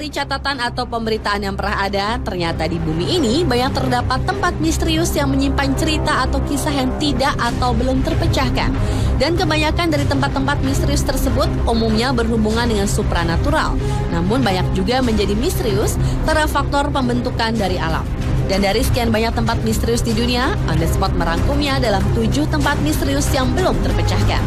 dari catatan atau pemberitaan yang pernah ada, ternyata di bumi ini banyak terdapat tempat misterius yang menyimpan cerita atau kisah yang tidak atau belum terpecahkan. Dan kebanyakan dari tempat-tempat misterius tersebut umumnya berhubungan dengan supranatural. Namun banyak juga menjadi misterius karena faktor pembentukan dari alam. Dan dari sekian banyak tempat misterius di dunia, On The Spot merangkumnya dalam 7 tempat misterius yang belum terpecahkan.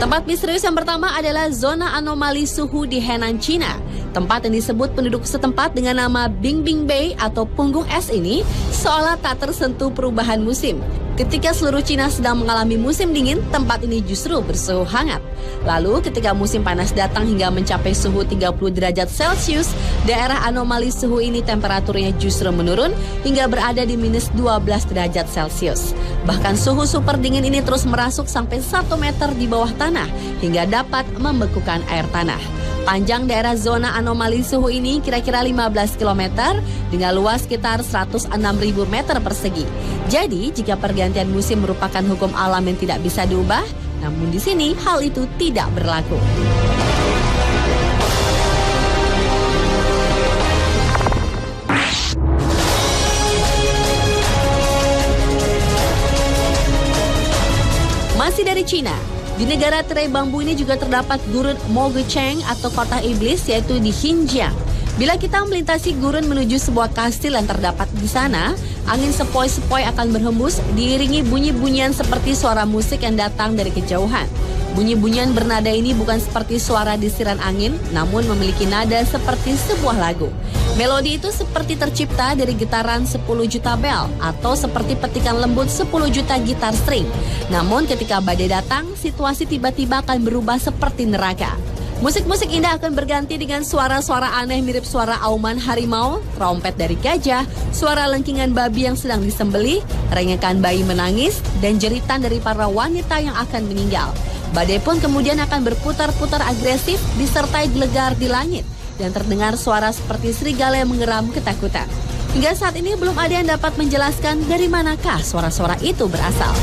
Tempat misterius yang pertama adalah zona anomali suhu di Henan, China. Tempat yang disebut penduduk setempat dengan nama Bingbing Bay atau punggung es ini seolah tak tersentuh perubahan musim. Ketika seluruh China sedang mengalami musim dingin, tempat ini justru bersuhu hangat. Lalu ketika musim panas datang hingga mencapai suhu 30 derajat Celcius, daerah anomali suhu ini temperaturnya justru menurun hingga berada di minus 12 derajat Celcius. Bahkan suhu super dingin ini terus merasuk sampai 1 meter di bawah tanah hingga dapat membekukan air tanah. Panjang daerah zona anomali suhu ini kira-kira 15 km dengan luas sekitar 106.000 meter persegi. Jadi, jika pergantian musim merupakan hukum alam yang tidak bisa diubah, namun di sini hal itu tidak berlaku. Masih dari Cina. Di negara tirai bambu ini juga terdapat gurun Mogucheng atau kota iblis, yaitu di Xinjiang. Bila kita melintasi gurun menuju sebuah kastil yang terdapat di sana, angin sepoi-sepoi akan berhembus diiringi bunyi-bunyian seperti suara musik yang datang dari kejauhan. Bunyi-bunyian bernada ini bukan seperti suara desiran angin, namun memiliki nada seperti sebuah lagu. Melodi itu seperti tercipta dari getaran 10 juta bel atau seperti petikan lembut 10 juta gitar string. Namun ketika badai datang, situasi tiba-tiba akan berubah seperti neraka. Musik-musik indah akan berganti dengan suara-suara aneh mirip suara auman harimau, trompet dari gajah, suara lengkingan babi yang sedang disembelih, rengekan bayi menangis, dan jeritan dari para wanita yang akan meninggal. Badai pun kemudian akan berputar-putar agresif disertai gelegar di langit dan terdengar suara seperti serigala yang mengeram ketakutan. Hingga saat ini belum ada yang dapat menjelaskan dari manakah suara-suara itu berasal.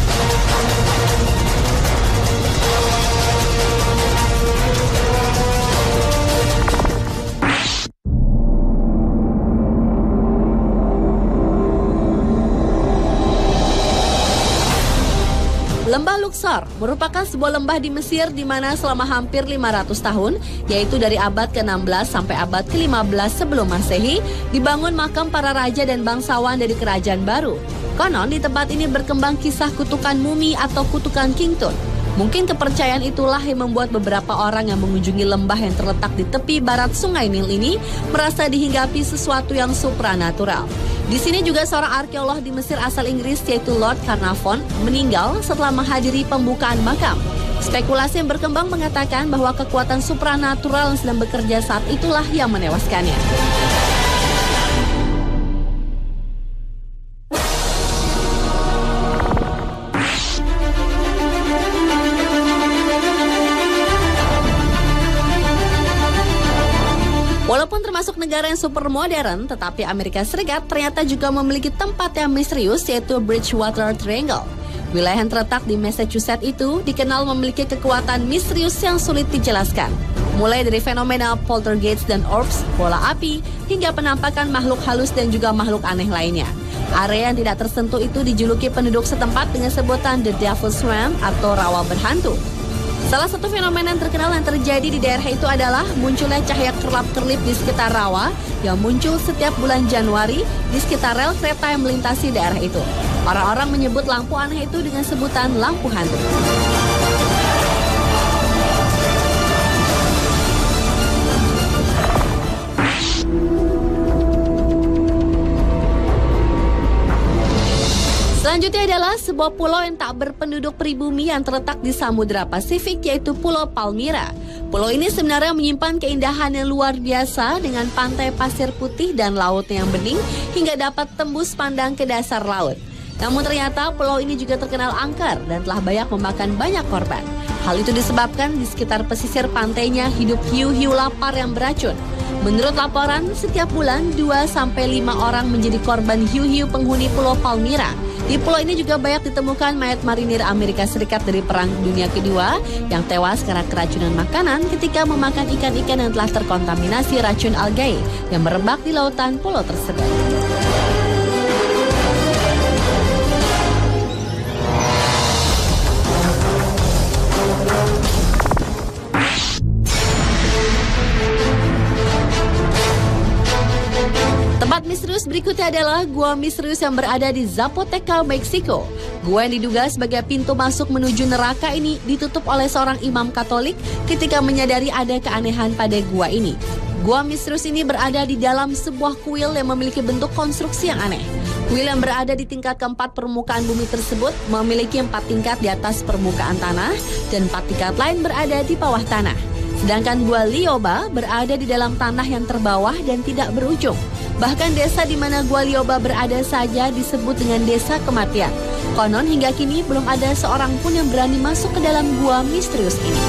Lembah Luxor merupakan sebuah lembah di Mesir di mana selama hampir 500 tahun, yaitu dari abad ke-16 sampai abad ke-15 sebelum Masehi, dibangun makam para raja dan bangsawan dari kerajaan baru. Konon di tempat ini berkembang kisah kutukan mumi atau kutukan King Tut. Mungkin kepercayaan itulah yang membuat beberapa orang yang mengunjungi lembah yang terletak di tepi barat Sungai Nil ini merasa dihinggapi sesuatu yang supranatural. Di sini juga seorang arkeolog di Mesir asal Inggris yaitu Lord Carnarvon meninggal setelah menghadiri pembukaan makam. Spekulasi yang berkembang mengatakan bahwa kekuatan supranatural yang sedang bekerja saat itulah yang menewaskannya. Walaupun termasuk negara yang super modern, tetapi Amerika Serikat ternyata juga memiliki tempat yang misterius yaitu Bridgewater Triangle. Wilayah yang terletak di Massachusetts itu dikenal memiliki kekuatan misterius yang sulit dijelaskan. Mulai dari fenomena poltergeist dan orbs, bola api, hingga penampakan makhluk halus dan juga makhluk aneh lainnya. Area yang tidak tersentuh itu dijuluki penduduk setempat dengan sebutan The Devil's Swamp atau rawa berhantu. Salah satu fenomena yang terkenal yang terjadi di daerah itu adalah munculnya cahaya kerlap-kerlip di sekitar rawa yang muncul setiap bulan Januari di sekitar rel kereta yang melintasi daerah itu. Orang-orang menyebut lampu aneh itu dengan sebutan lampu hantu. Selanjutnya adalah sebuah pulau yang tak berpenduduk pribumi yang terletak di Samudra Pasifik yaitu Pulau Palmyra. Pulau ini sebenarnya menyimpan keindahan yang luar biasa dengan pantai pasir putih dan laut yang bening hingga dapat tembus pandang ke dasar laut. Namun ternyata pulau ini juga terkenal angker dan telah banyak memakan banyak korban. Hal itu disebabkan di sekitar pesisir pantainya hidup hiu-hiu lapar yang beracun. Menurut laporan, setiap bulan 2-5 orang menjadi korban hiu-hiu penghuni Pulau Palmyra. Di pulau ini juga banyak ditemukan mayat marinir Amerika Serikat dari Perang Dunia Kedua yang tewas karena keracunan makanan ketika memakan ikan-ikan yang telah terkontaminasi racun algae yang merebak di lautan pulau tersebut. Tempat misterius berikutnya adalah gua misterius yang berada di Zapoteca, Meksiko. Gua yang diduga sebagai pintu masuk menuju neraka ini ditutup oleh seorang imam Katolik ketika menyadari ada keanehan pada gua ini. Gua misterius ini berada di dalam sebuah kuil yang memiliki bentuk konstruksi yang aneh. Kuil yang berada di tingkat keempat permukaan bumi tersebut memiliki 4 tingkat di atas permukaan tanah dan 4 tingkat lain berada di bawah tanah. Sedangkan Gua Lioba berada di dalam tanah yang terbawah dan tidak berujung. Bahkan desa di mana Gua Lioba berada saja disebut dengan desa kematian. Konon hingga kini belum ada seorang pun yang berani masuk ke dalam gua misterius ini.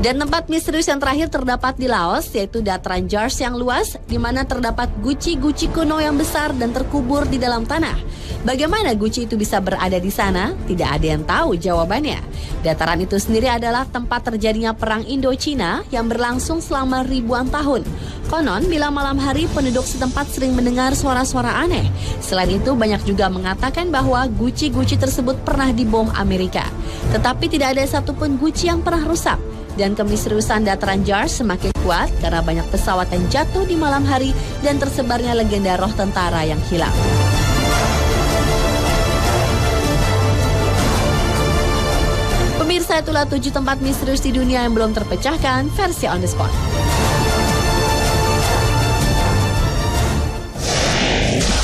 Dan tempat misterius yang terakhir terdapat di Laos, yaitu dataran Jars yang luas, di mana terdapat guci-guci kuno yang besar dan terkubur di dalam tanah. Bagaimana guci itu bisa berada di sana? Tidak ada yang tahu jawabannya. Dataran itu sendiri adalah tempat terjadinya perang Indo-Cina yang berlangsung selama ribuan tahun. Konon, bila malam hari penduduk setempat sering mendengar suara-suara aneh. Selain itu, banyak juga mengatakan bahwa guci-guci tersebut pernah dibom Amerika. Tetapi tidak ada satupun guci yang pernah rusak. Dan kemisteriusan dataran Jars semakin kuat karena banyak pesawat yang jatuh di malam hari dan tersebarnya legenda roh tentara yang hilang. Pemirsa, itulah 7 tempat misterius di dunia yang belum terpecahkan versi On The Spot.